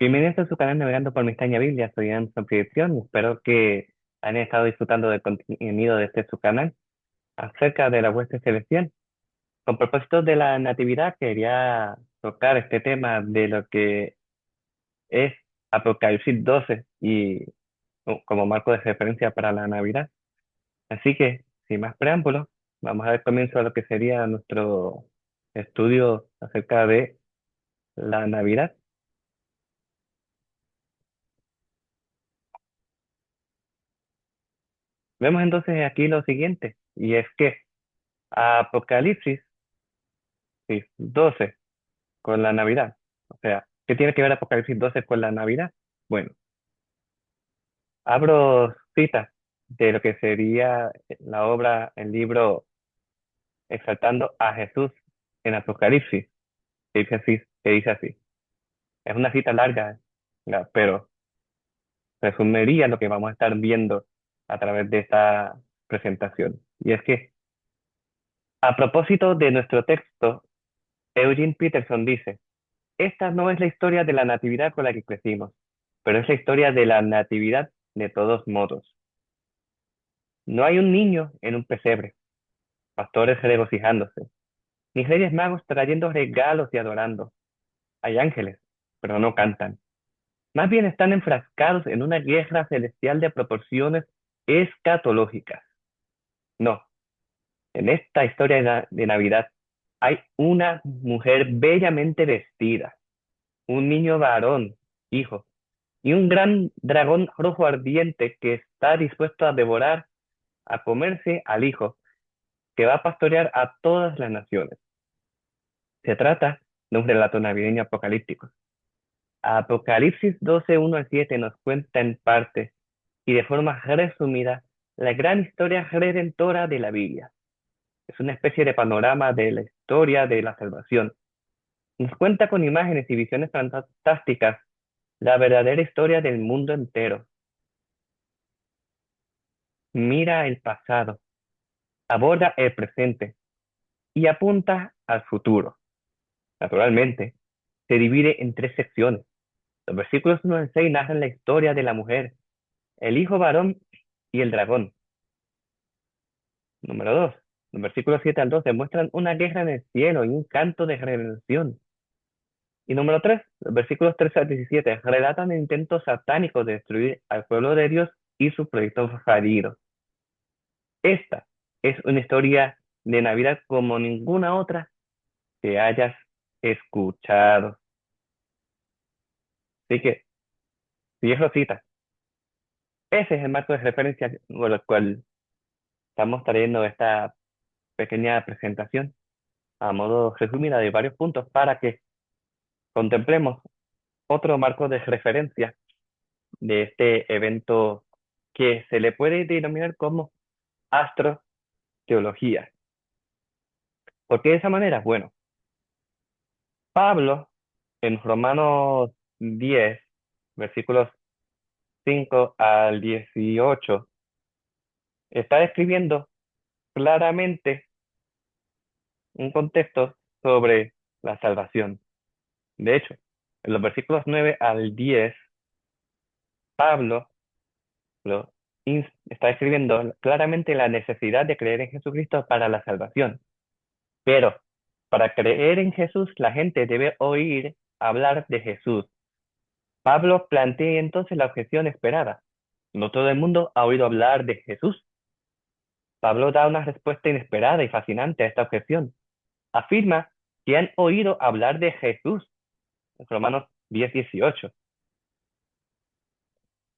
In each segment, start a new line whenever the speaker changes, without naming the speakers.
Bienvenidos a su canal Navegando por mi extraña Biblia. Soy Ian Suscripción y espero que hayan estado disfrutando del contenido de este su canal acerca de la hueste celestial. Con propósito de la natividad, quería tocar este tema de lo que es Apocalipsis 12 y como marco de referencia para la Navidad. Así que, sin más preámbulos, vamos a dar comienzo a lo que sería nuestro estudio acerca de la Navidad. Vemos entonces aquí lo siguiente, y es que Apocalipsis sí, 12 con la Navidad. O sea, ¿qué tiene que ver Apocalipsis 12 con la Navidad? Bueno, abro citas de lo que sería la obra, el libro Exaltando a Jesús en Apocalipsis, que dice así. Es una cita larga, ya, pero resumiría lo que vamos a estar viendo a través de esta presentación. Y es que, a propósito de nuestro texto, Eugene Peterson dice, esta no es la historia de la natividad con la que crecimos, pero es la historia de la natividad de todos modos. No hay un niño en un pesebre, pastores regocijándose, ni reyes magos trayendo regalos y adorando. Hay ángeles, pero no cantan. Más bien están enfrascados en una guerra celestial de proporciones escatológicas. No, en esta historia de Navidad hay una mujer bellamente vestida, un niño varón, hijo, y un gran dragón rojo ardiente que está dispuesto a devorar, a comerse al hijo, que va a pastorear a todas las naciones. Se trata de un relato navideño apocalíptico. Apocalipsis 12, 1 al 7 nos cuenta en parte y de forma resumida la gran historia redentora de la Biblia. Es una especie de panorama de la historia de la salvación. Nos cuenta con imágenes y visiones fantásticas la verdadera historia del mundo entero. Mira el pasado, aborda el presente y apunta al futuro. Naturalmente, se divide en tres secciones. Los versículos 1 al 6 narran la historia de la mujer, el hijo varón y el dragón. Número 2. Los versículos 7 al 12 muestran una guerra en el cielo y un canto de redención. Y número 3. Los versículos 13 al 17 relatan el intento satánico de destruir al pueblo de Dios y su proyecto fallido. Esta es una historia de Navidad como ninguna otra que hayas escuchado. Así que, viejo cita, ese es el marco de referencia con el cual estamos trayendo esta pequeña presentación a modo resumida de varios puntos para que contemplemos otro marco de referencia de este evento que se le puede denominar como astroteología. ¿Por qué de esa manera? Bueno, Pablo en Romanos 10, versículos 5 al 18, está describiendo claramente un contexto sobre la salvación. De hecho, en los versículos 9 al 10, Pablo está describiendo claramente la necesidad de creer en Jesucristo para la salvación. Pero para creer en Jesús, la gente debe oír hablar de Jesús. Pablo plantea entonces la objeción esperada. No todo el mundo ha oído hablar de Jesús. Pablo da una respuesta inesperada y fascinante a esta objeción. Afirma que han oído hablar de Jesús. En Romanos 10, 18.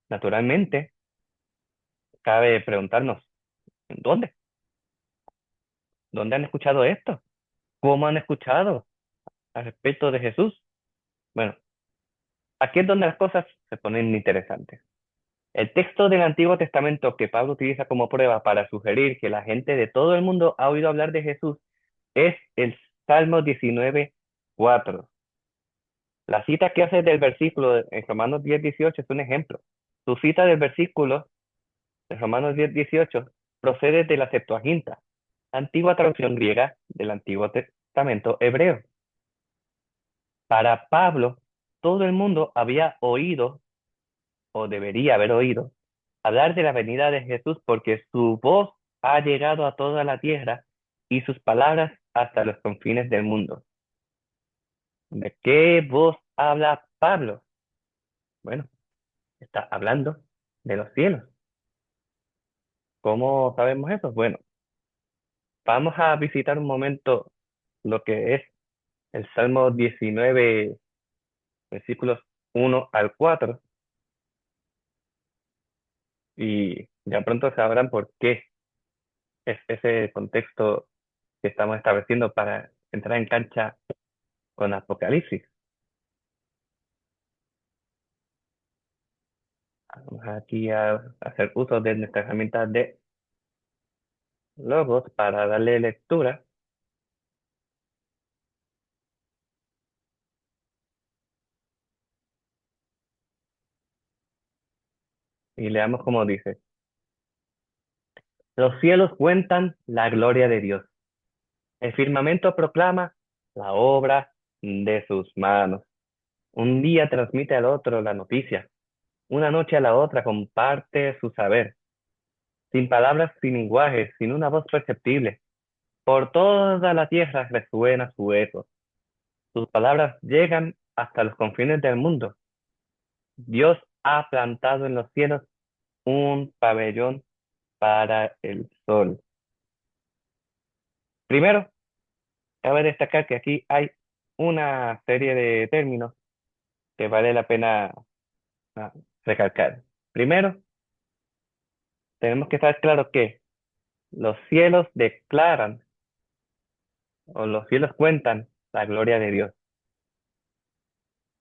Naturalmente, cabe preguntarnos, ¿dónde? ¿Dónde han escuchado esto? ¿Cómo han escuchado al respecto de Jesús? Bueno, aquí es donde las cosas se ponen interesantes. El texto del Antiguo Testamento que Pablo utiliza como prueba para sugerir que la gente de todo el mundo ha oído hablar de Jesús es el Salmo 19:4. La cita que hace del versículo en Romanos 10:18 es un ejemplo. Su cita del versículo de Romanos 10:18 procede de la Septuaginta, antigua traducción griega del Antiguo Testamento hebreo. Para Pablo, todo el mundo había oído, o debería haber oído, hablar de la venida de Jesús porque su voz ha llegado a toda la tierra y sus palabras hasta los confines del mundo. ¿De qué voz habla Pablo? Bueno, está hablando de los cielos. ¿Cómo sabemos eso? Bueno, vamos a visitar un momento lo que es el Salmo 19, versículos 1 al 4, y ya pronto sabrán por qué es ese contexto que estamos estableciendo para entrar en cancha con Apocalipsis. Vamos aquí a hacer uso de nuestra herramienta de logos para darle lectura y leamos como dice. Los cielos cuentan la gloria de Dios. El firmamento proclama la obra de sus manos. Un día transmite al otro la noticia. Una noche a la otra comparte su saber. Sin palabras, sin lenguaje, sin una voz perceptible. Por toda la tierra resuena su eco. Sus palabras llegan hasta los confines del mundo. Dios ha plantado en los cielos un pabellón para el sol. Primero, cabe destacar que aquí hay una serie de términos que vale la pena ah, recalcar. Primero, tenemos que estar claro que los cielos declaran o los cielos cuentan la gloria de Dios.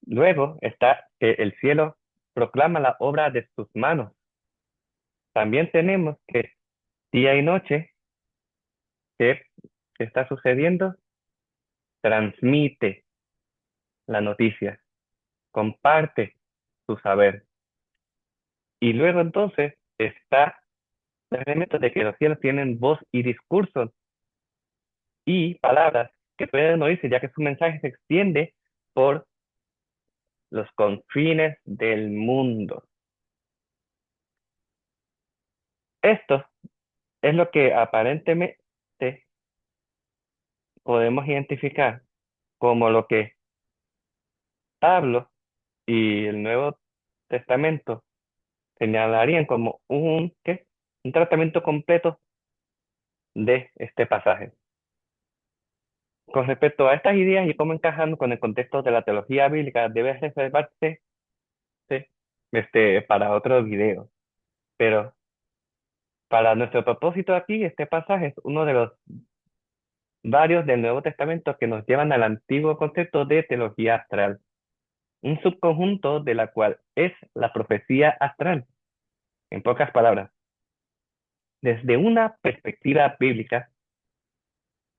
Luego está que el cielo proclama la obra de sus manos. También tenemos que día y noche, que está sucediendo, transmite la noticia, comparte su saber. Y luego entonces está el elemento de que los cielos tienen voz y discurso y palabras que pueden oírse, ya que su mensaje se extiende por los confines del mundo. Esto es lo que aparentemente podemos identificar como lo que Pablo y el Nuevo Testamento señalarían como ¿qué? Un tratamiento completo de este pasaje. Con respecto a estas ideas y cómo encajan con el contexto de la teología bíblica, debe reservarse, sí, para otro video. Pero para nuestro propósito aquí, este pasaje es uno de los varios del Nuevo Testamento que nos llevan al antiguo concepto de teología astral, un subconjunto de la cual es la profecía astral. En pocas palabras, desde una perspectiva bíblica,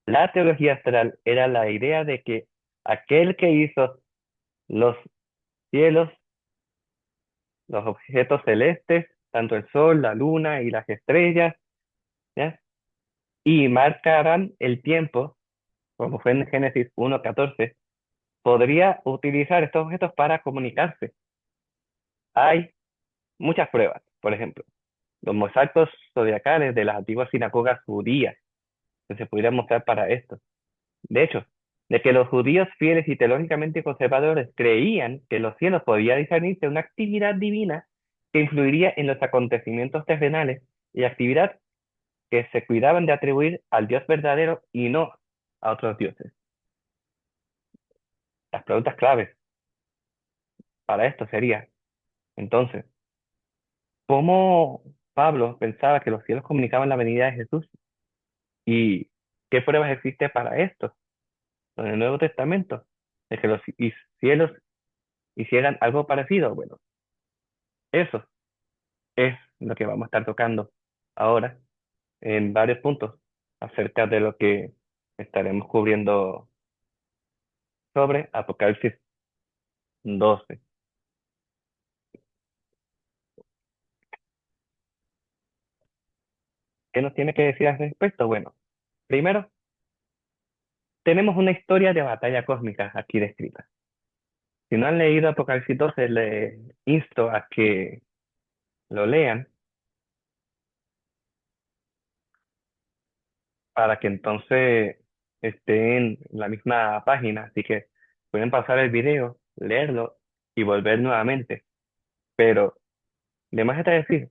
la teología astral era la idea de que aquel que hizo los cielos, los objetos celestes, tanto el sol, la luna y las estrellas, ¿ya? Y marcarán el tiempo, como fue en Génesis 1:14, podría utilizar estos objetos para comunicarse. Hay muchas pruebas, por ejemplo, los mosaicos zodiacales de las antiguas sinagogas judías, que se pudieran mostrar para esto. De hecho, de que los judíos fieles y teológicamente conservadores creían que los cielos podía discernirse una actividad divina que influiría en los acontecimientos terrenales y actividad que se cuidaban de atribuir al Dios verdadero y no a otros dioses. Las preguntas claves para esto sería, entonces, ¿cómo Pablo pensaba que los cielos comunicaban la venida de Jesús? ¿Y qué pruebas existe para esto en el Nuevo Testamento? De que los cielos hicieran algo parecido. Bueno, eso es lo que vamos a estar tocando ahora en varios puntos acerca de lo que estaremos cubriendo sobre Apocalipsis 12. ¿Qué nos tiene que decir al respecto? Bueno, primero, tenemos una historia de batalla cósmica aquí descrita. Si no han leído Apocalipsis 12, les insto a que lo lean para que entonces estén en la misma página. Así que pueden pasar el video, leerlo y volver nuevamente. Pero, de más está decir,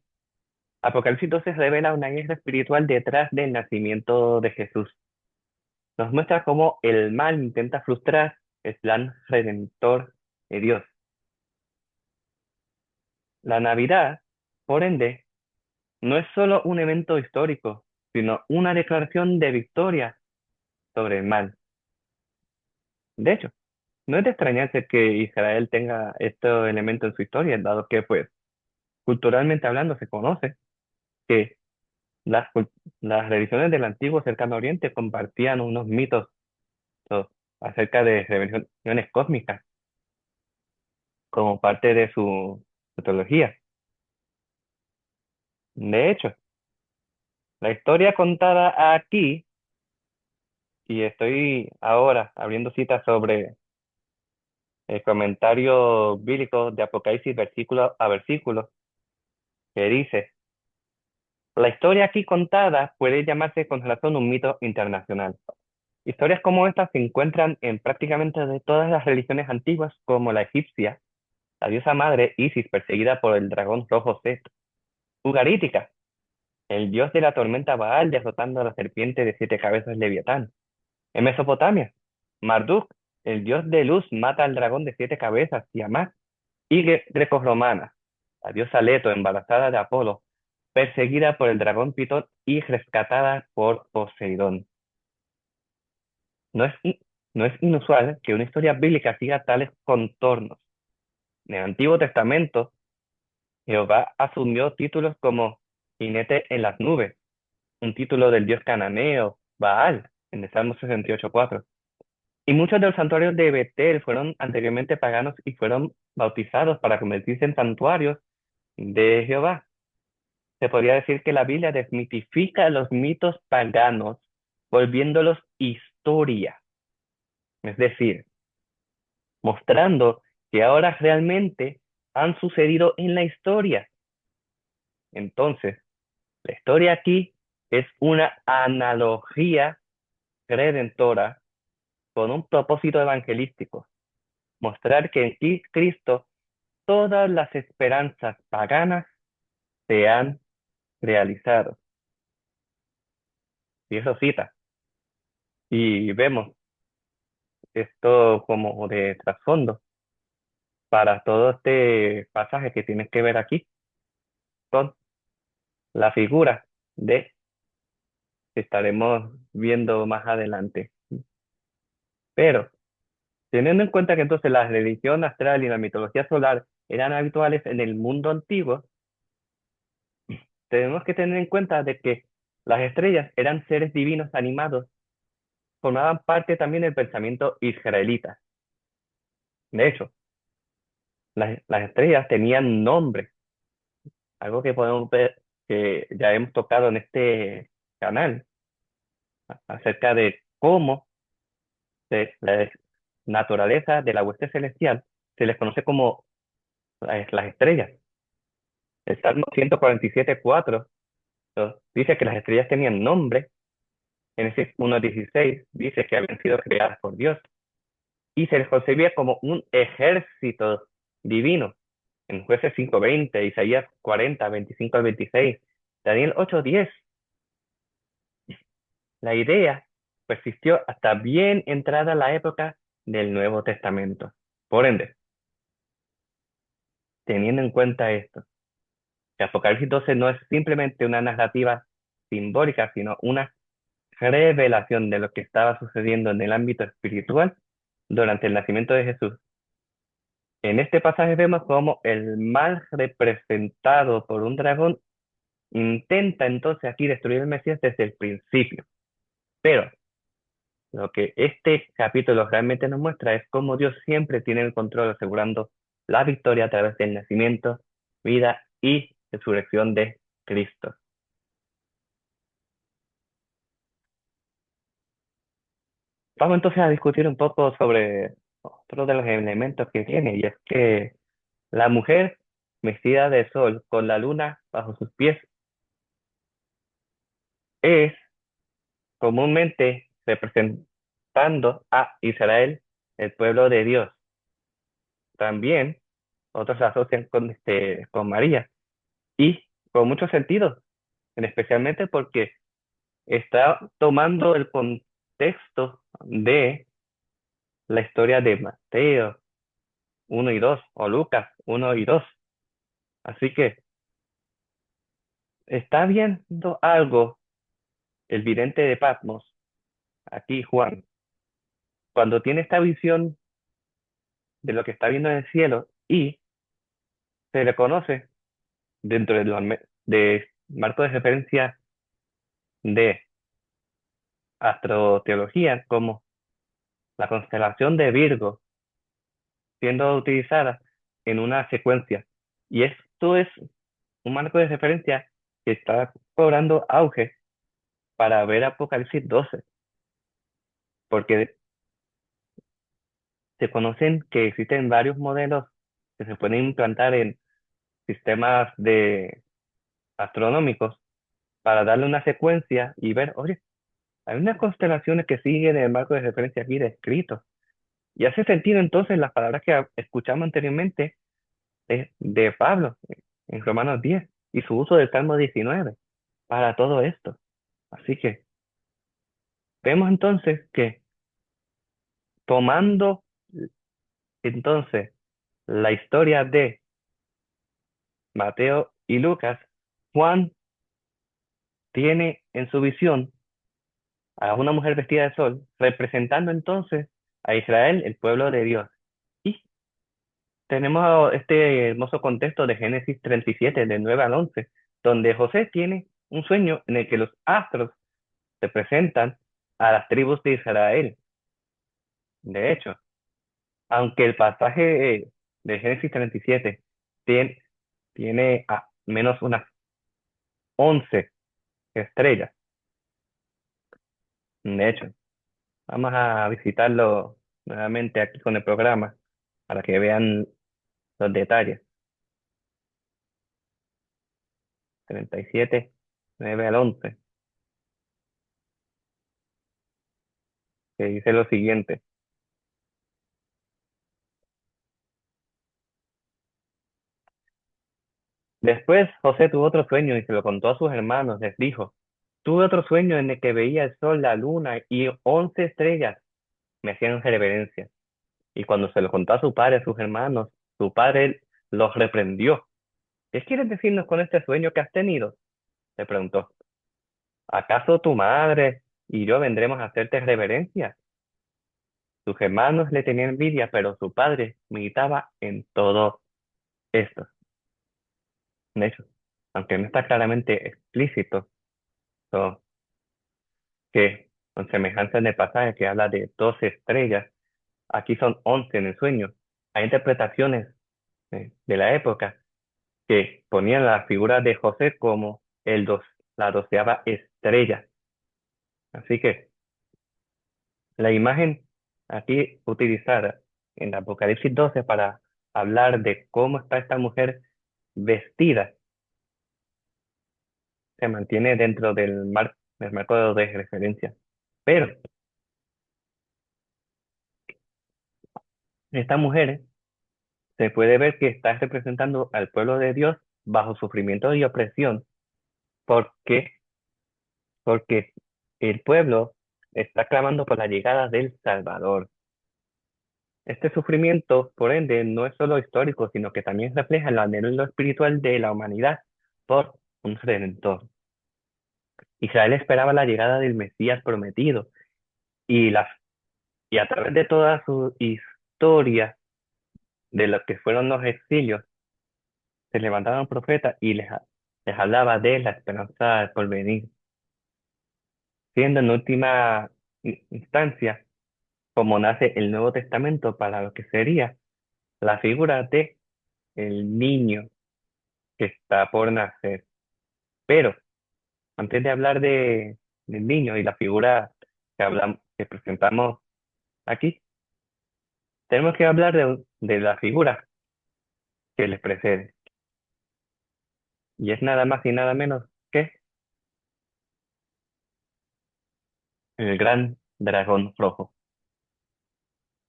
Apocalipsis 12 revela una guerra espiritual detrás del nacimiento de Jesús. Nos muestra cómo el mal intenta frustrar el plan redentor de Dios. La Navidad, por ende, no es solo un evento histórico, sino una declaración de victoria sobre el mal. De hecho, no es de extrañarse que Israel tenga estos elementos en su historia, dado que, pues, culturalmente hablando, se conoce que las religiones del antiguo cercano oriente compartían unos mitos so- acerca de revelaciones cósmicas como parte de su mitología. De hecho, la historia contada aquí, y estoy ahora abriendo citas sobre el comentario bíblico de Apocalipsis versículo a versículo, que dice, la historia aquí contada puede llamarse con razón un mito internacional. Historias como estas se encuentran en prácticamente de todas las religiones antiguas, como la egipcia, la diosa madre Isis perseguida por el dragón rojo Set, Ugarítica, el dios de la tormenta Baal derrotando a la serpiente de 7 cabezas Leviatán. En Mesopotamia, Marduk, el dios de luz, mata al dragón de 7 cabezas, Tiamat, y grecorromana, la diosa Leto, embarazada de Apolo, perseguida por el dragón Pitón y rescatada por Poseidón. No es, no es inusual que una historia bíblica siga tales contornos. En el Antiguo Testamento, Jehová asumió títulos como jinete en las nubes, un título del dios cananeo, Baal, en el Salmo 68:4. Y muchos de los santuarios de Betel fueron anteriormente paganos y fueron bautizados para convertirse en santuarios de Jehová. Se podría decir que la Biblia desmitifica los mitos paganos, volviéndolos historia. Es decir, mostrando que ahora realmente han sucedido en la historia. Entonces, la historia aquí es una analogía redentora con un propósito evangelístico, mostrar que en Cristo todas las esperanzas paganas se han realizado. Y eso cita. Y vemos esto como de trasfondo para todo este pasaje que tienes que ver aquí con la figura de que estaremos viendo más adelante. Pero teniendo en cuenta que entonces la religión astral y la mitología solar eran habituales en el mundo antiguo, tenemos que tener en cuenta de que las estrellas eran seres divinos animados, formaban parte también del pensamiento israelita. De hecho, las estrellas tenían nombres, algo que podemos ver que ya hemos tocado en este canal, acerca de cómo la naturaleza de la hueste celestial se les conoce como las estrellas. El Salmo 147:4 dice que las estrellas tenían nombre. Génesis 1:16 dice que habían sido creadas por Dios y se les concebía como un ejército divino. En Jueces 5:20, Isaías 40:25 al 26, Daniel 8:10. La idea persistió hasta bien entrada la época del Nuevo Testamento. Por ende, teniendo en cuenta esto, que Apocalipsis 12 no es simplemente una narrativa simbólica, sino una revelación de lo que estaba sucediendo en el ámbito espiritual durante el nacimiento de Jesús. En este pasaje vemos cómo el mal representado por un dragón intenta entonces aquí destruir el Mesías desde el principio. Pero lo que este capítulo realmente nos muestra es cómo Dios siempre tiene el control asegurando la victoria a través del nacimiento, vida y resurrección de Cristo. Vamos entonces a discutir un poco sobre otro de los elementos que tiene, y es que la mujer vestida de sol con la luna bajo sus pies es comúnmente representando a Israel, el pueblo de Dios. También otros la asocian con María y con muchos sentidos, especialmente porque está tomando el contexto de la historia de Mateo 1 y 2 o Lucas 1 y 2. Así que está viendo algo el vidente de Patmos, aquí Juan, cuando tiene esta visión de lo que está viendo en el cielo y se le conoce dentro de marco de referencia de astroteología como la constelación de Virgo siendo utilizada en una secuencia. Y esto es un marco de referencia que está cobrando auge para ver Apocalipsis 12, porque se conocen que existen varios modelos que se pueden implantar en sistemas astronómicos para darle una secuencia y ver, oye, hay unas constelaciones que siguen el marco de referencia aquí descrito. Y hace sentido entonces las palabras que escuchamos anteriormente de Pablo en Romanos 10 y su uso del Salmo 19 para todo esto. Así que vemos entonces que tomando entonces la historia de Mateo y Lucas, Juan tiene en su visión a una mujer vestida de sol, representando entonces a Israel, el pueblo de Dios. Y tenemos este hermoso contexto de Génesis 37, del 9 al 11, donde José tiene un sueño en el que los astros representan a las tribus de Israel. De hecho, aunque el pasaje de Génesis 37 tiene, tiene a menos unas 11 estrellas, de hecho, vamos a visitarlo nuevamente aquí con el programa para que vean los detalles. 37, 9 al 11, que dice lo siguiente. Después José tuvo otro sueño y se lo contó a sus hermanos. Les dijo, tuve otro sueño en el que veía el sol, la luna y 11 estrellas. Me hacían reverencia. Y cuando se lo contó a su padre, a sus hermanos, su padre los reprendió. ¿Qué quieres decirnos con este sueño que has tenido? Le preguntó. ¿Acaso tu madre y yo vendremos a hacerte reverencia? Sus hermanos le tenían envidia, pero su padre militaba en todo esto. De hecho, aunque no está claramente explícito, so, que con semejanza en el pasaje que habla de 12 estrellas, aquí son 11 en el sueño. Hay interpretaciones de la época que ponían la figura de José como la 12ª estrella. Así que la imagen aquí utilizada en Apocalipsis 12 para hablar de cómo está esta mujer vestida se mantiene dentro del marco de referencia. Pero esta mujer se puede ver que está representando al pueblo de Dios bajo sufrimiento y opresión. ¿Por qué? Porque el pueblo está clamando por la llegada del Salvador. Este sufrimiento, por ende, no es solo histórico, sino que también refleja el anhelo espiritual de la humanidad por un redentor. Israel esperaba la llegada del Mesías prometido y, y a través de toda su historia de lo que fueron los exilios, se levantaban profetas y les hablaba de la esperanza por venir, siendo en última instancia como nace el Nuevo Testamento para lo que sería la figura de el niño que está por nacer. Pero antes de hablar del niño y la figura que presentamos aquí, tenemos que hablar de la figura que les precede, y es nada más y nada menos que el gran dragón rojo.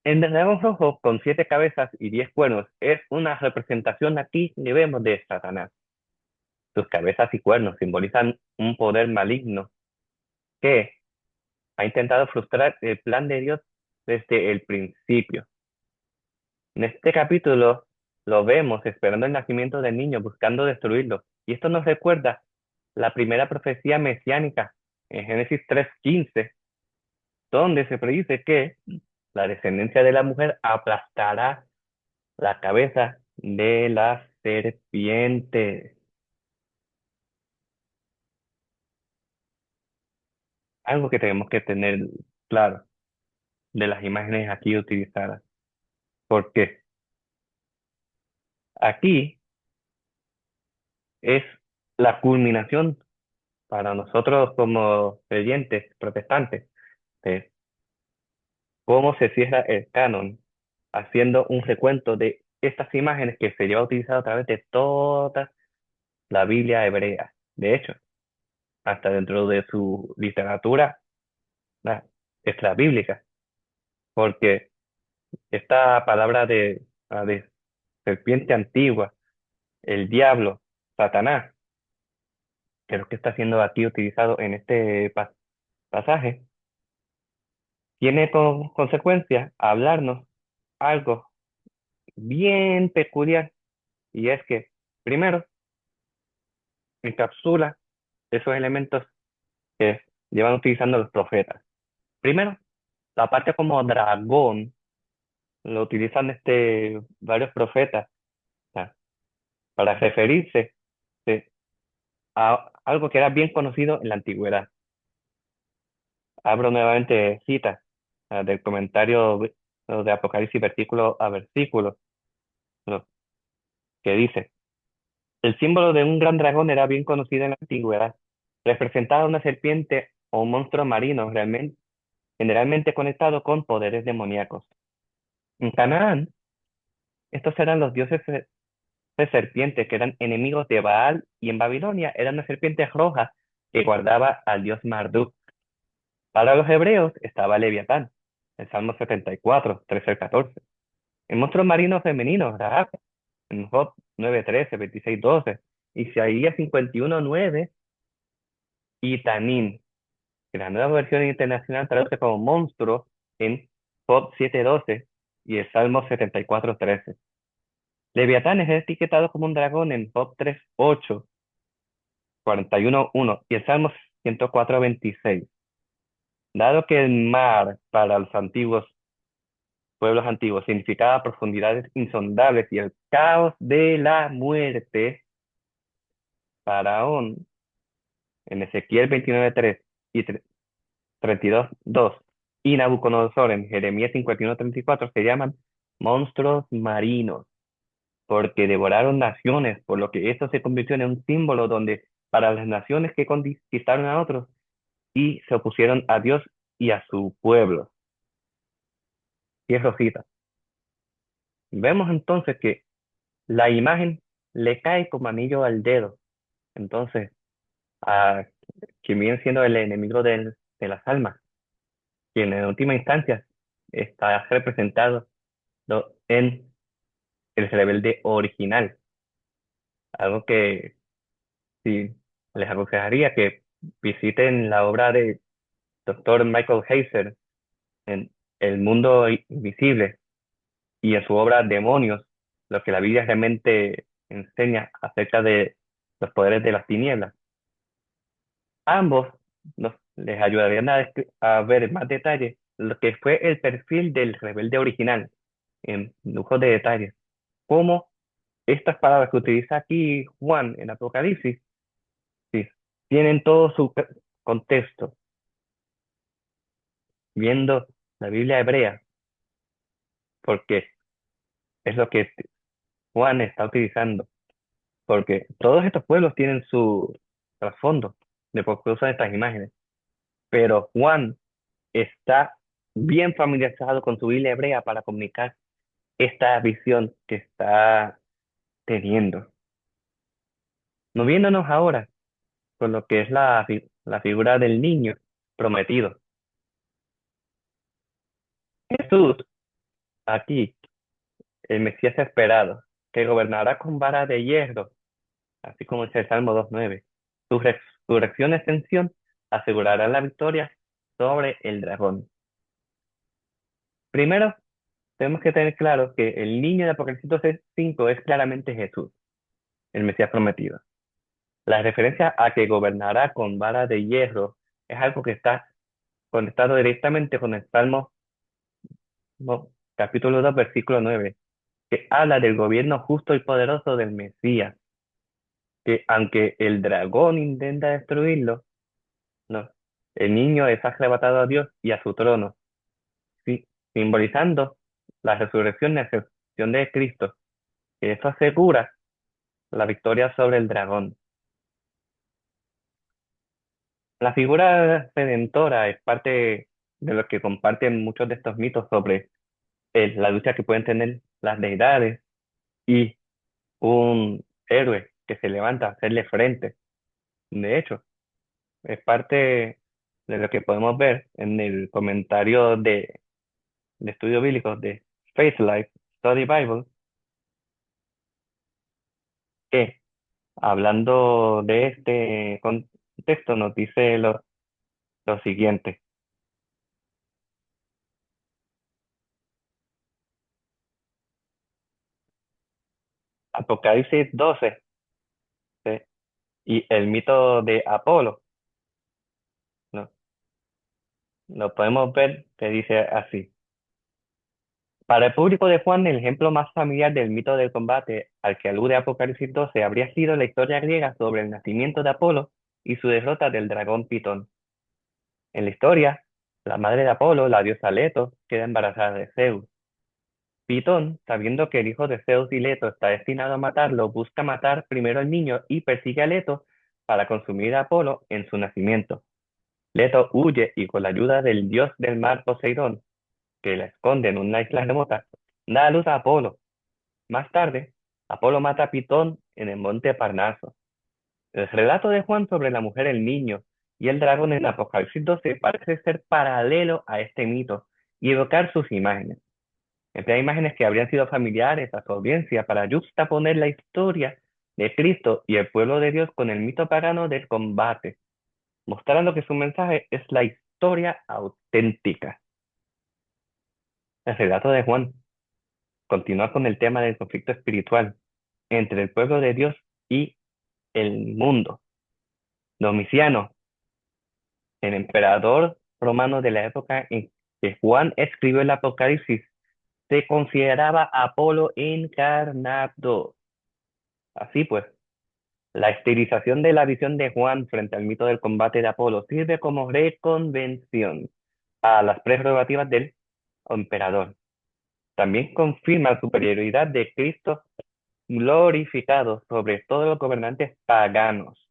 El dragón rojo con 7 cabezas y 10 cuernos es una representación aquí que vemos de Satanás. Sus cabezas y cuernos simbolizan un poder maligno que ha intentado frustrar el plan de Dios desde el principio. En este capítulo lo vemos esperando el nacimiento del niño, buscando destruirlo. Y esto nos recuerda la primera profecía mesiánica en Génesis 3:15, donde se predice que la descendencia de la mujer aplastará la cabeza de la serpiente. Algo que tenemos que tener claro de las imágenes aquí utilizadas. Porque aquí es la culminación para nosotros como creyentes protestantes de cómo se cierra el canon, haciendo un recuento de estas imágenes que se lleva utilizado a través de toda la Biblia hebrea. De hecho, hasta dentro de su literatura la extrabíblica, porque esta palabra de serpiente antigua, el diablo, Satanás, que es lo que está siendo aquí utilizado en este pasaje, tiene como consecuencia hablarnos algo bien peculiar, y es que, primero, encapsula esos elementos que llevan utilizando los profetas. Primero, la parte como dragón lo utilizan varios profetas, o sea, para referirse a algo que era bien conocido en la antigüedad. Abro nuevamente citas del comentario de Apocalipsis versículo a versículo, lo que dice: el símbolo de un gran dragón era bien conocido en la antigüedad. Representaba una serpiente o un monstruo marino generalmente conectado con poderes demoníacos. En Canaán, estos eran los dioses de serpientes que eran enemigos de Baal, y en Babilonia era una serpiente roja que guardaba al dios Marduk. Para los hebreos estaba Leviatán, en Salmo 74, 13 al 14. El monstruo marino femenino, Rahab, en Job 9, 13, 26, 12. Isaías 51, 9 y Tanín, que la nueva versión internacional traduce como monstruo en Job 7, 12 y el Salmo 74, 13. Leviatán es etiquetado como un dragón en Job 3, 8, 41, 1 y el Salmo 104, 26. Dado que el mar para los antiguos pueblos antiguos significaba profundidades insondables y el caos de la muerte, Faraón en Ezequiel 29:3 y 32:2 y Nabucodonosor en Jeremías 51:34 se llaman monstruos marinos, porque devoraron naciones, por lo que esto se convirtió en un símbolo donde para las naciones que conquistaron a otros y se opusieron a Dios y a su pueblo. Y es rosita. Vemos entonces que la imagen le cae como anillo al dedo. Entonces, a quien viene siendo el enemigo de las almas, quien en última instancia está representado en el rebelde original. Algo que sí les aconsejaría que visiten la obra de Dr. Michael Heiser en El mundo invisible y en su obra Demonios, lo que la Biblia realmente enseña acerca de los poderes de las tinieblas. Ambos les ayudarían a ver en más detalle lo que fue el perfil del rebelde original, en lujos de detalles. Cómo estas palabras que utiliza aquí Juan en Apocalipsis, sí, tienen todo su contexto, viendo la Biblia hebrea, porque es lo que Juan está utilizando, porque todos estos pueblos tienen su trasfondo de por qué usan estas imágenes, pero Juan está bien familiarizado con su Biblia hebrea para comunicar esta visión que está teniendo. Moviéndonos ahora con lo que es la figura del niño prometido. Jesús, aquí, el Mesías esperado, que gobernará con vara de hierro, así como dice el Salmo 2:9. Su resurrección y ascensión asegurarán la victoria sobre el dragón. Primero, tenemos que tener claro que el niño de Apocalipsis 5 es claramente Jesús, el Mesías prometido. La referencia a que gobernará con vara de hierro es algo que está conectado directamente con el Salmo capítulo 2 versículo 9, que habla del gobierno justo y poderoso del Mesías, que aunque el dragón intenta destruirlo, no, el niño es arrebatado a Dios y a su trono, sí, simbolizando la resurrección y ascensión de Cristo, que esto asegura la victoria sobre el dragón. La figura redentora es parte de lo que comparten muchos de estos mitos sobre la lucha que pueden tener las deidades y un héroe que se levanta a hacerle frente. De hecho, es parte de lo que podemos ver en el comentario de estudios bíblicos de Faith Life Study Bible, que hablando de este contexto nos dice lo siguiente. Apocalipsis 12, ¿sí? Y el mito de Apolo, ¿no? Lo podemos ver que dice así. Para el público de Juan, el ejemplo más familiar del mito del combate al que alude Apocalipsis 12 habría sido la historia griega sobre el nacimiento de Apolo y su derrota del dragón Pitón. En la historia, la madre de Apolo, la diosa Leto, queda embarazada de Zeus. Pitón, sabiendo que el hijo de Zeus y Leto está destinado a matarlo, busca matar primero al niño y persigue a Leto para consumir a Apolo en su nacimiento. Leto huye y con la ayuda del dios del mar Poseidón, que la esconde en una isla remota, da a luz a Apolo. Más tarde, Apolo mata a Pitón en el monte Parnaso. El relato de Juan sobre la mujer, el niño y el dragón en Apocalipsis 12 parece ser paralelo a este mito y evocar sus imágenes. Emplea imágenes que habrían sido familiares a su audiencia para juxtaponer la historia de Cristo y el pueblo de Dios con el mito pagano del combate, mostrando que su mensaje es la historia auténtica. El relato de Juan continúa con el tema del conflicto espiritual entre el pueblo de Dios y el mundo. Domiciano, el emperador romano de la época en que Juan escribió el Apocalipsis, se consideraba Apolo encarnado. Así pues, la estilización de la visión de Juan frente al mito del combate de Apolo sirve como reconvención a las prerrogativas del emperador. También confirma la superioridad de Cristo glorificado sobre todos los gobernantes paganos.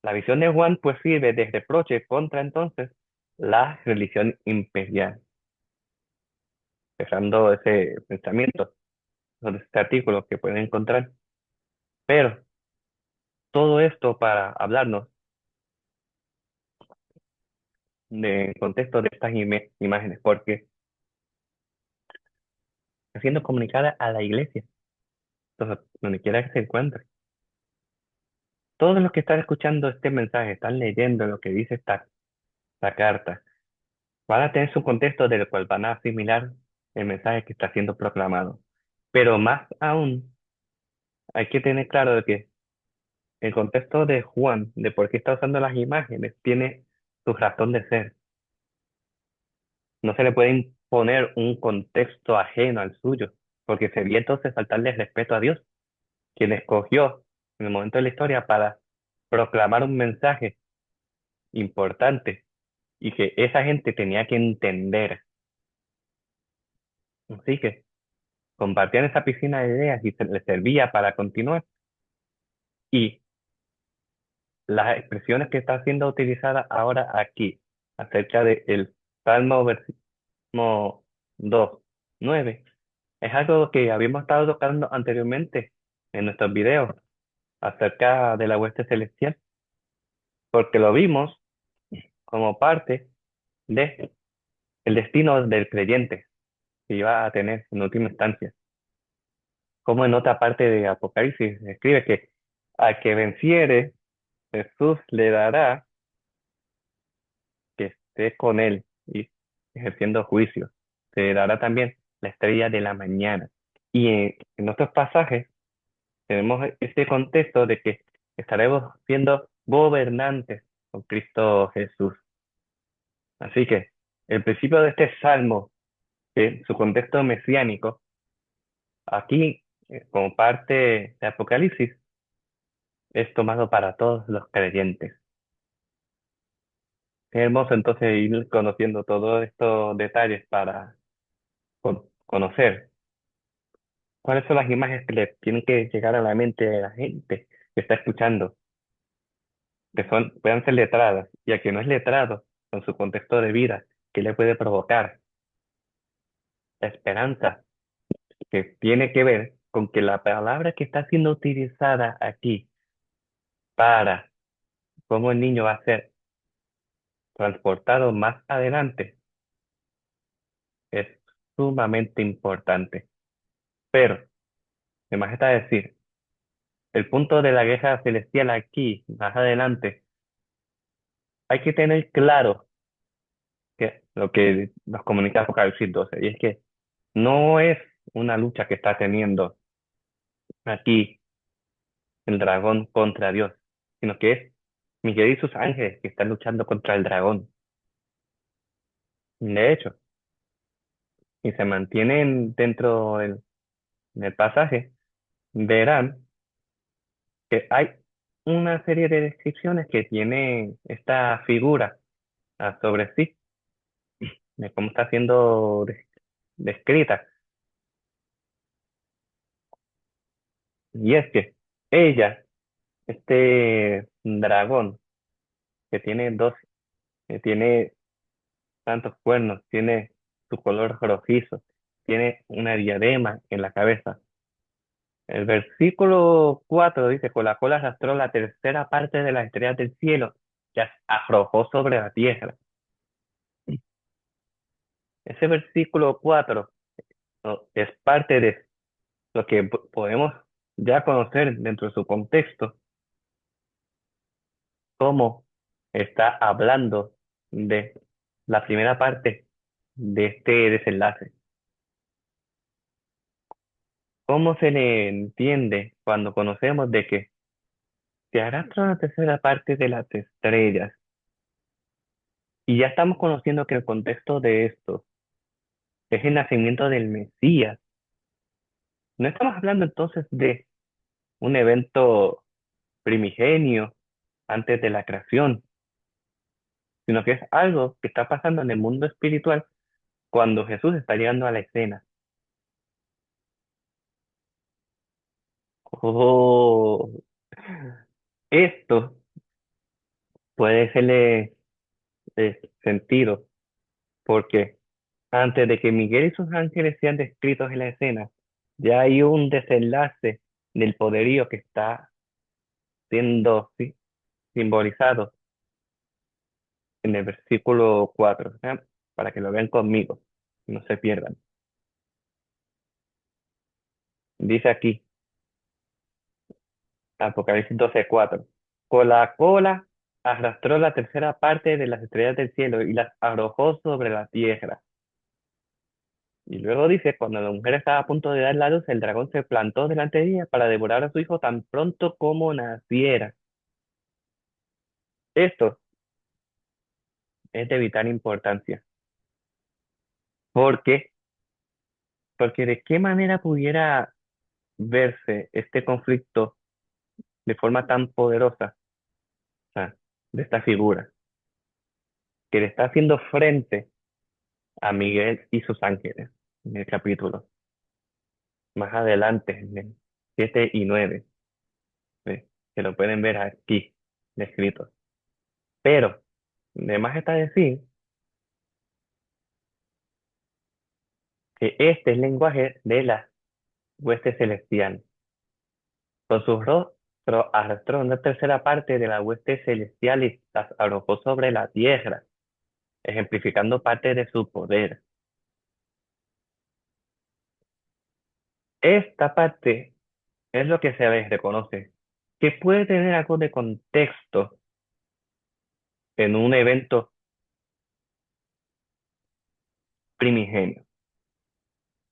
La visión de Juan pues sirve de reproche contra entonces la religión imperial. Dejando ese pensamiento sobre este artículo que pueden encontrar. Pero todo esto para hablarnos del contexto de estas imágenes, porque está siendo comunicada a la iglesia, entonces, donde quiera que se encuentre. Todos los que están escuchando este mensaje, están leyendo lo que dice esta carta, van a tener su contexto del cual van a asimilar el mensaje que está siendo proclamado. Pero más aún, hay que tener claro de que el contexto de Juan, de por qué está usando las imágenes, tiene su razón de ser. No se le puede imponer un contexto ajeno al suyo, porque sería entonces faltarle respeto a Dios, quien escogió en el momento de la historia para proclamar un mensaje importante y que esa gente tenía que entender. Así que compartían esa piscina de ideas y se les servía para continuar. Y las expresiones que están siendo utilizadas ahora aquí, acerca del Salmo versículo 2:9, Es algo que habíamos estado tocando anteriormente en nuestros videos acerca de la hueste celestial, porque lo vimos como parte de el destino del creyente que iba a tener en última instancia. Como en otra parte de Apocalipsis escribe que al que venciere, Jesús le dará que esté con él y ejerciendo juicio. Se dará también la estrella de la mañana. Y en otros pasajes tenemos este contexto de que estaremos siendo gobernantes con Cristo Jesús. Así que el principio de este salmo, que su contexto mesiánico, aquí como parte de Apocalipsis, es tomado para todos los creyentes. Es hermoso entonces ir conociendo todos estos detalles para conocer cuáles son las imágenes que le tienen que llegar a la mente de la gente que está escuchando, que puedan ser letradas, y a que no es letrado, con su contexto de vida, que le puede provocar la esperanza, que tiene que ver con que la palabra que está siendo utilizada aquí para cómo el niño va a ser transportado más adelante es sumamente importante. Pero, además está decir, el punto de la guerra celestial aquí, más adelante, hay que tener claro que lo que nos comunica Apocalipsis 12, y es que no es una lucha que está teniendo aquí el dragón contra Dios, sino que es Miguel y sus ángeles que están luchando contra el dragón. De hecho, y se mantienen dentro del pasaje, verán que hay una serie de descripciones que tiene esta figura sobre sí, de cómo está siendo descrita. Y es que ella, este dragón, que tiene que tiene tantos cuernos, tiene su color rojizo, tiene una diadema en la cabeza. El versículo 4 dice, con la cola arrastró la tercera parte de las estrellas del cielo, que arrojó sobre la tierra. Ese versículo 4 ¿no? Es parte de lo que podemos ya conocer dentro de su contexto, cómo está hablando de la primera parte de este desenlace. ¿Cómo se le entiende cuando conocemos de que se arrastra la tercera parte de las estrellas? Y ya estamos conociendo que el contexto de esto es el nacimiento del Mesías. No estamos hablando entonces de un evento primigenio antes de la creación, sino que es algo que está pasando en el mundo espiritual cuando Jesús está llegando a la escena. Oh, esto puede serle sentido, porque antes de que Miguel y sus ángeles sean descritos en la escena, ya hay un desenlace del poderío que está siendo simbolizado en el versículo 4, ¿eh? Para que lo vean conmigo y no se pierdan. Dice aquí, Apocalipsis 12:4, con la cola arrastró la tercera parte de las estrellas del cielo y las arrojó sobre la tierra. Y luego dice, cuando la mujer estaba a punto de dar la luz, el dragón se plantó delante de ella para devorar a su hijo tan pronto como naciera. Esto es de vital importancia. ¿Por qué? Porque de qué manera pudiera verse este conflicto de forma tan poderosa, o sea, de esta figura, que le está haciendo frente a Miguel y sus ángeles en el capítulo. Más adelante, en el 7 y 9, ¿sí? Que lo pueden ver aquí, descrito. Pero, de más está decir que este es el lenguaje de la hueste celestial. Con su rostro arrastró una tercera parte de la hueste celestial y las arrojó sobre la tierra, ejemplificando parte de su poder. Esta parte es lo que se les reconoce, que puede tener algo de contexto en un evento primigenio,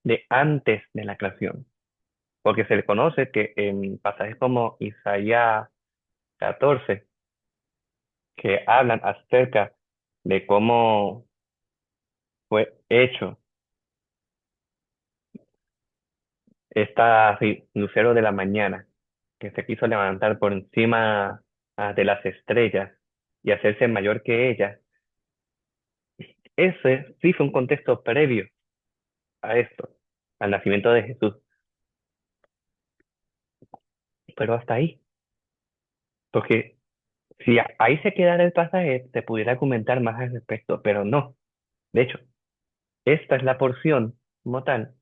de antes de la creación, porque se le conoce que en pasajes como Isaías 14, que hablan acerca de cómo fue hecho lucero de la mañana, que se quiso levantar por encima de las estrellas y hacerse mayor que ellas. Ese sí fue un contexto previo a esto, al nacimiento de Jesús, pero hasta ahí, porque si ahí se quedara el pasaje, se pudiera comentar más al respecto, pero no. De hecho, esta es la porción como tal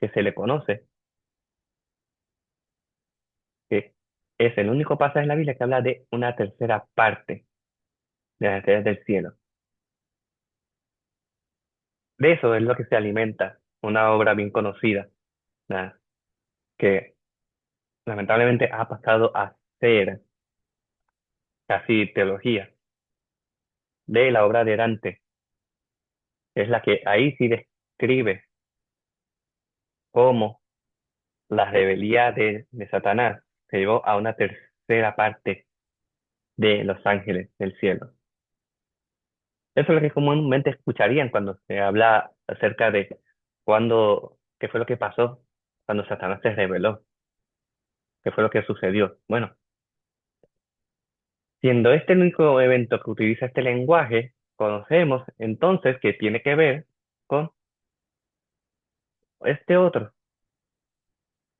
que se le conoce, que es el único pasaje en la Biblia que habla de una tercera parte de las estrellas del cielo. De eso es lo que se alimenta una obra bien conocida, ¿verdad? Que lamentablemente ha pasado a ser casi teología, de la obra de Dante, que es la que ahí sí describe cómo la rebeldía de Satanás se llevó a una tercera parte de los ángeles del cielo. Eso es lo que comúnmente escucharían cuando se habla acerca de qué fue lo que pasó cuando Satanás se rebeló, qué fue lo que sucedió. Bueno, siendo este el único evento que utiliza este lenguaje, conocemos entonces que tiene que ver con este otro,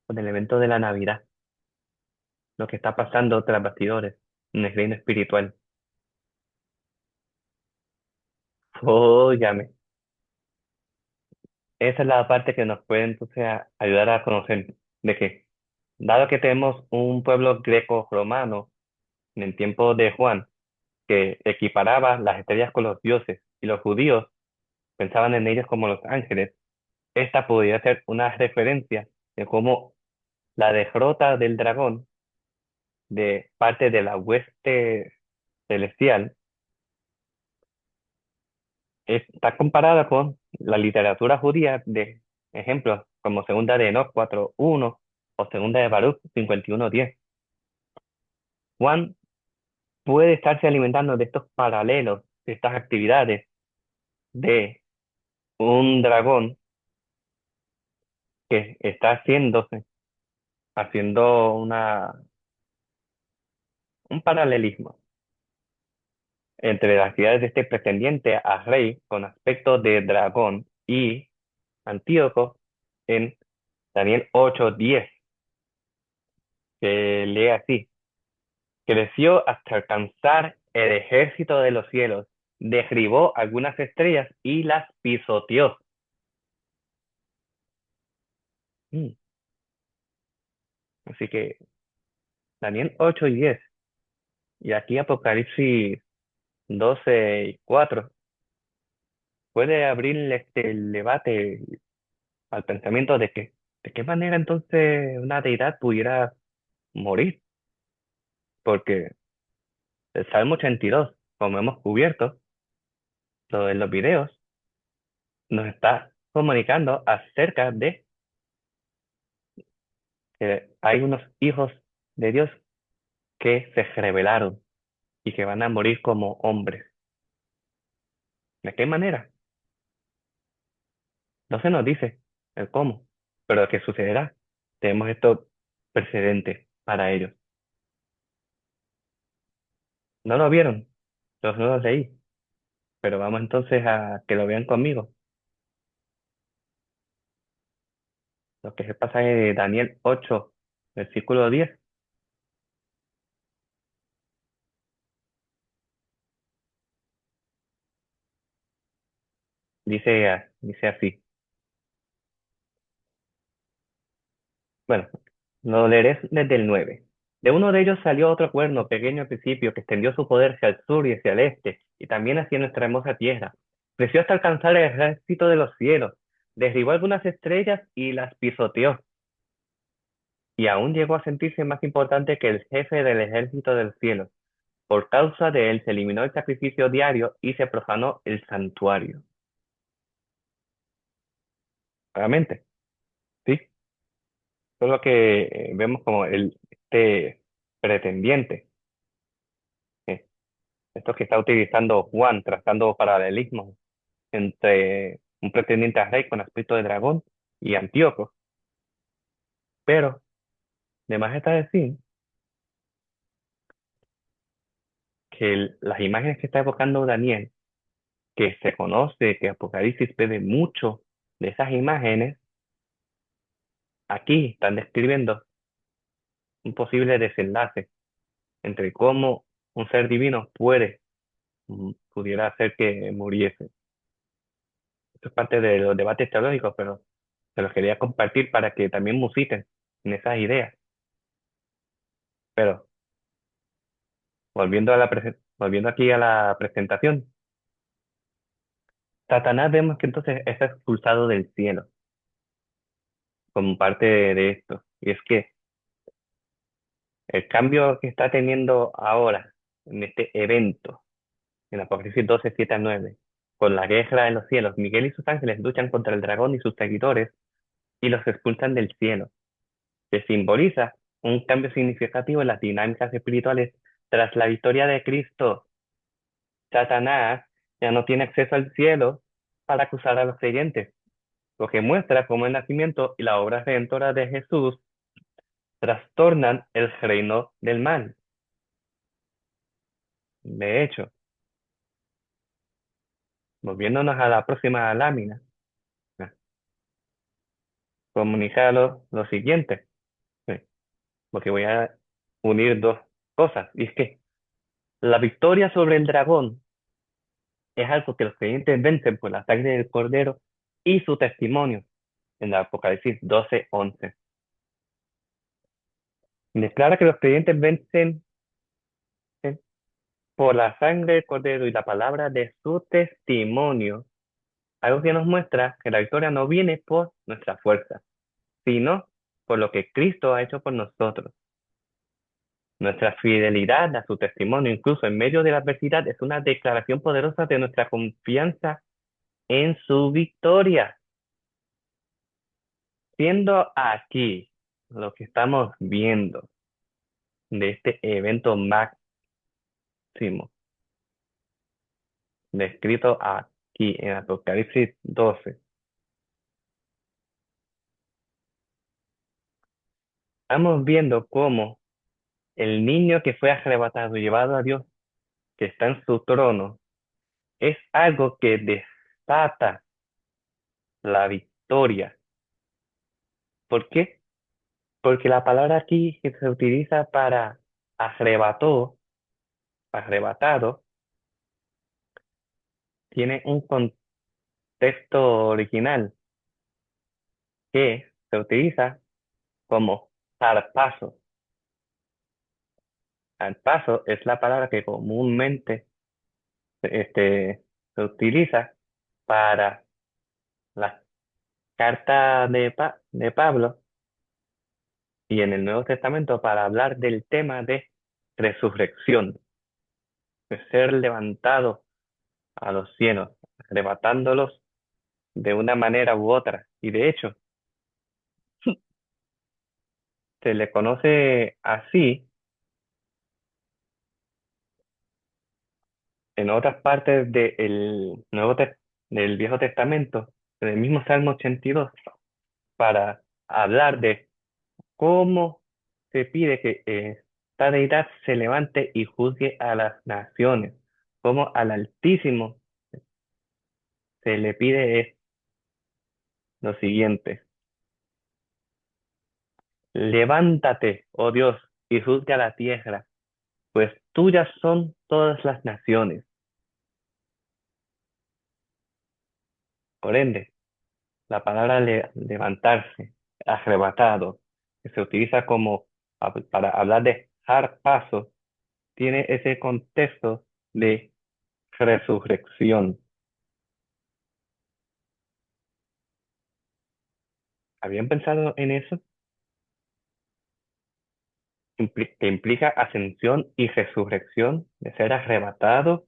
con el evento de la Navidad, lo que está pasando tras bastidores en el reino espiritual. Óyame, esa es la parte que nos puede entonces ayudar a conocer de que, dado que tenemos un pueblo greco-romano en el tiempo de Juan, que equiparaba las estrellas con los dioses, y los judíos pensaban en ellos como los ángeles, esta podría ser una referencia de cómo la derrota del dragón de parte de la hueste celestial está comparada con la literatura judía de ejemplos como Segunda de Enoch 4:1 o Segunda de Baruch 51:10. Juan puede estarse alimentando de estos paralelos, de estas actividades de un dragón que está haciendo un paralelismo entre las actividades de este pretendiente a rey con aspecto de dragón y Antíoco en Daniel 8:10, que lee así: creció hasta alcanzar el ejército de los cielos, derribó algunas estrellas y las pisoteó. Mm, Así que Daniel 8:10 y aquí Apocalipsis 12:4 puede abrir el debate al pensamiento de que de qué manera entonces una deidad pudiera morir, porque el Salmo 82, como hemos cubierto en los videos, nos está comunicando acerca de que hay unos hijos de Dios que se rebelaron y que van a morir como hombres. ¿De qué manera? No se nos dice el cómo, pero ¿qué sucederá? Tenemos esto precedente para ellos. ¿No lo vieron? Yo no lo leí, pero vamos entonces a que lo vean conmigo. Lo que se pasa en Daniel 8, versículo 10. dice así. Bueno, lo leeré desde el 9. De uno de ellos salió otro cuerno, pequeño al principio, que extendió su poder hacia el sur y hacia el este, y también hacia nuestra hermosa tierra. Creció hasta alcanzar el ejército de los cielos, derribó algunas estrellas y las pisoteó, y aún llegó a sentirse más importante que el jefe del ejército del cielo. Por causa de él se eliminó el sacrificio diario y se profanó el santuario. Realmente, sí, solo que vemos como este pretendiente. eh, Esto que está utilizando Juan, trazando paralelismos entre un pretendiente a rey con aspecto de dragón y Antíoco. Pero, además está decir que las imágenes que está evocando Daniel, que se conoce que Apocalipsis bebe mucho de esas imágenes, aquí están describiendo un posible desenlace entre cómo un ser divino pudiera hacer que muriese. Esto es parte de los debates teológicos, pero se los quería compartir para que también musiten en esas ideas. Pero volviendo aquí a la presentación, Satanás vemos que entonces es expulsado del cielo como parte de esto. Y es que el cambio que está teniendo ahora en este evento, en Apocalipsis 12 7 al 9, con la guerra en los cielos, Miguel y sus ángeles luchan contra el dragón y sus seguidores y los expulsan del cielo, que simboliza un cambio significativo en las dinámicas espirituales tras la victoria de Cristo. Satanás ya no tiene acceso al cielo para acusar a los creyentes, lo que muestra cómo el nacimiento y la obra redentora de Jesús trastornan el reino del mal. De hecho, volviéndonos a la próxima lámina, ¿no? Comunica lo siguiente, ¿sí? Porque voy a unir dos cosas, y es que la victoria sobre el dragón es algo que los creyentes vencen por la sangre del cordero y su testimonio, en el Apocalipsis 12:11. Declara que los creyentes vencen por la sangre del cordero y la palabra de su testimonio, algo que nos muestra que la victoria no viene por nuestra fuerza, sino por lo que Cristo ha hecho por nosotros. Nuestra fidelidad a su testimonio, incluso en medio de la adversidad, es una declaración poderosa de nuestra confianza en su victoria. Siendo aquí lo que estamos viendo de este evento máximo descrito aquí en Apocalipsis 12, estamos viendo cómo el niño que fue arrebatado y llevado a Dios, que está en su trono, es algo que desata la victoria. ¿Por qué? Porque la palabra aquí que se utiliza para arrebató, arrebatado, tiene un contexto original que se utiliza como zarpazo. Zarpazo es la palabra que comúnmente se utiliza para las cartas de Pablo y en el Nuevo Testamento para hablar del tema de resurrección, de ser levantado a los cielos, arrebatándolos de una manera u otra. Y de hecho, se le conoce así en otras partes del Viejo Testamento, en el mismo Salmo 82, para hablar de cómo se pide que esta deidad se levante y juzgue a las naciones, cómo al Altísimo se le pide es lo siguiente: levántate, oh Dios, y juzga la tierra, pues tuyas son todas las naciones. Por ende, la palabra levantarse, arrebatado, que se utiliza como para hablar de dar paso, tiene ese contexto de resurrección. ¿Habían pensado en eso? Que implica ascensión y resurrección, de ser arrebatado,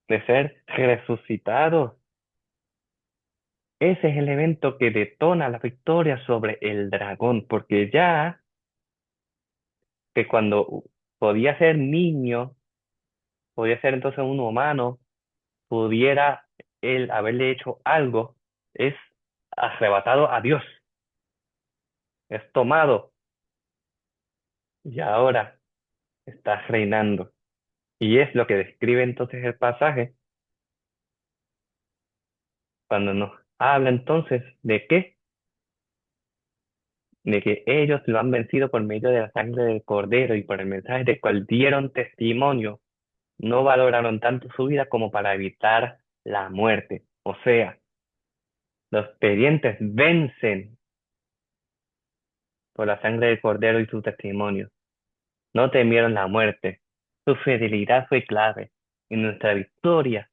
de ser resucitado. Ese es el evento que detona la victoria sobre el dragón, porque ya que cuando podía ser niño, podía ser entonces un humano, pudiera él haberle hecho algo, es arrebatado a Dios, es tomado y ahora está reinando. Y es lo que describe entonces el pasaje cuando nos habla entonces de qué, de que ellos lo han vencido por medio de la sangre del Cordero y por el mensaje del cual dieron testimonio, no valoraron tanto su vida como para evitar la muerte. O sea, los creyentes vencen por la sangre del Cordero y su testimonio. No temieron la muerte. Su fidelidad fue clave y nuestra victoria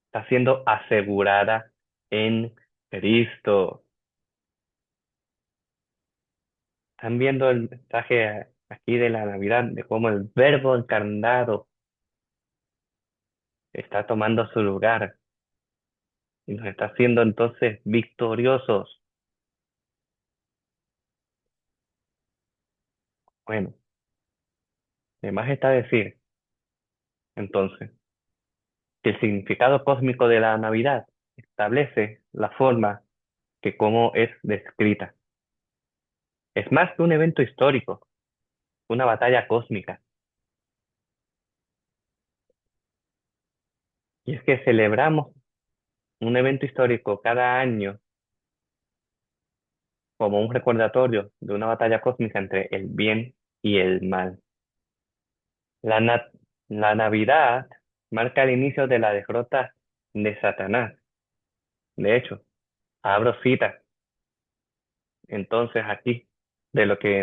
está siendo asegurada en Cristo. Están viendo el mensaje aquí de la Navidad, de cómo el Verbo encarnado está tomando su lugar y nos está haciendo entonces victoriosos. Bueno, además está decir entonces que el significado cósmico de la Navidad establece la forma que cómo es descrita. Es más que un evento histórico, una batalla cósmica. Y es que celebramos un evento histórico cada año como un recordatorio de una batalla cósmica entre el bien y el mal. La, na- la Navidad marca el inicio de la derrota de Satanás. De hecho, abro cita entonces aquí de lo que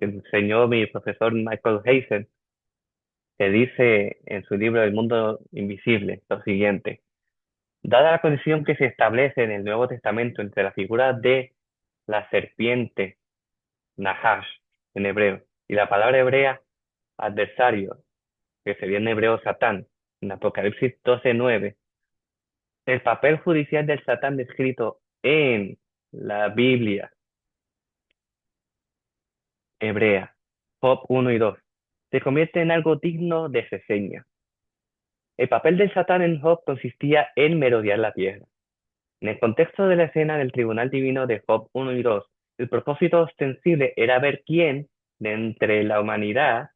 enseñó mi profesor Michael Heiser, que dice en su libro El mundo invisible lo siguiente: dada la condición que se establece en el Nuevo Testamento entre la figura de la serpiente, Nahash, en hebreo, y la palabra hebrea adversario, que sería en hebreo Satán, en Apocalipsis 12:9, el papel judicial del Satán descrito en la Biblia hebrea, Job 1 y 2, se convierte en algo digno de reseña. El papel del Satán en Job consistía en merodear la tierra. En el contexto de la escena del tribunal divino de Job 1 y 2, el propósito ostensible era ver quién de entre la humanidad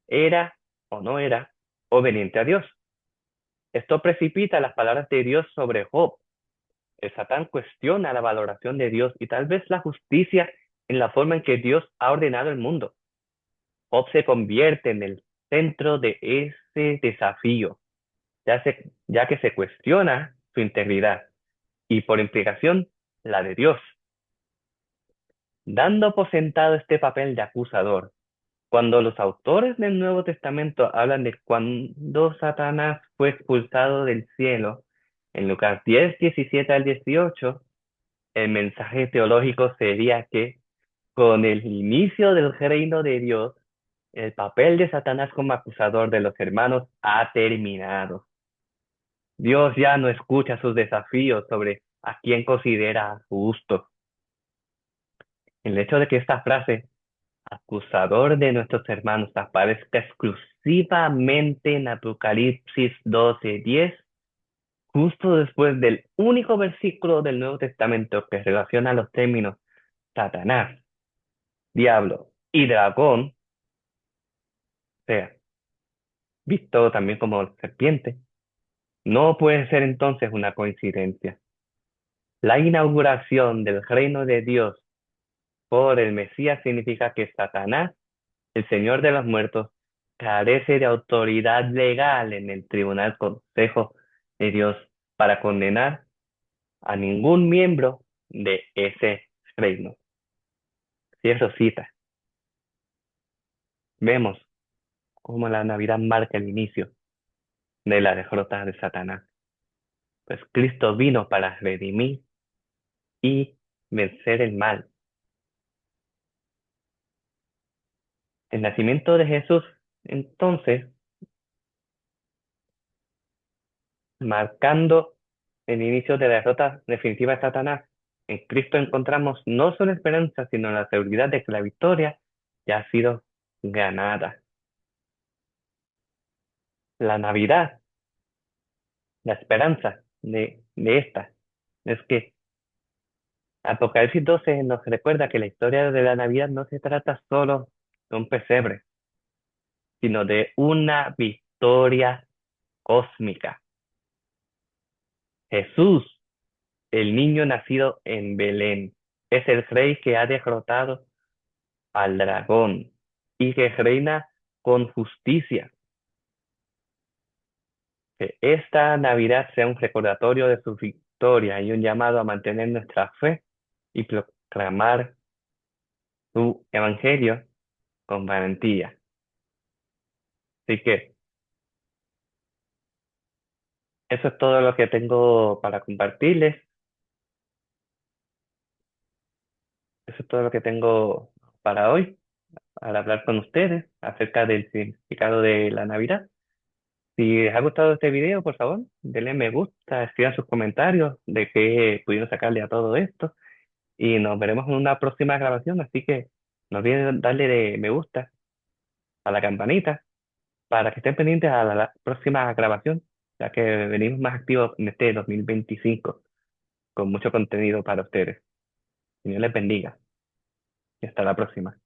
era o no era obediente a Dios. Esto precipita las palabras de Dios sobre Job. El Satán cuestiona la valoración de Dios y tal vez la justicia en la forma en que Dios ha ordenado el mundo. Job se convierte en el centro de ese desafío, ya que se cuestiona su integridad y por implicación la de Dios, dando por sentado este papel de acusador. Cuando los autores del Nuevo Testamento hablan de cuando Satanás fue expulsado del cielo, en Lucas 10, 17 al 18, el mensaje teológico sería que con el inicio del reino de Dios, el papel de Satanás como acusador de los hermanos ha terminado. Dios ya no escucha sus desafíos sobre a quién considera justo. El hecho de que esta frase, acusador de nuestros hermanos, aparezca exclusivamente en Apocalipsis 12:10, justo después del único versículo del Nuevo Testamento que relaciona los términos Satanás, diablo y dragón, o sea, visto también como serpiente, no puede ser entonces una coincidencia. La inauguración del reino de Dios por el Mesías significa que Satanás, el Señor de los muertos, carece de autoridad legal en el tribunal consejo de Dios para condenar a ningún miembro de ese reino. Si eso cita, vemos cómo la Navidad marca el inicio de la derrota de Satanás. Pues Cristo vino para redimir y vencer el mal. El nacimiento de Jesús, entonces, marcando el inicio de la derrota definitiva de Satanás, en Cristo encontramos no solo esperanza, sino la seguridad de que la victoria ya ha sido ganada. La Navidad, la esperanza de esta, es que Apocalipsis 12 nos recuerda que la historia de la Navidad no se trata solo de un pesebre, sino de una victoria cósmica. Jesús, el niño nacido en Belén, es el rey que ha derrotado al dragón y que reina con justicia. Que esta Navidad sea un recordatorio de su victoria y un llamado a mantener nuestra fe y proclamar su evangelio con valentía. Así que eso es todo lo que tengo para compartirles. Eso es todo lo que tengo para hoy, al hablar con ustedes acerca del significado de la Navidad. Si les ha gustado este video, por favor, denle me gusta, escriban sus comentarios de qué pudieron sacarle a todo esto y nos veremos en una próxima grabación, así que no olviden darle de me gusta a la campanita para que estén pendientes a la próxima grabación, ya que venimos más activos en este 2025 con mucho contenido para ustedes. Señor les bendiga y hasta la próxima.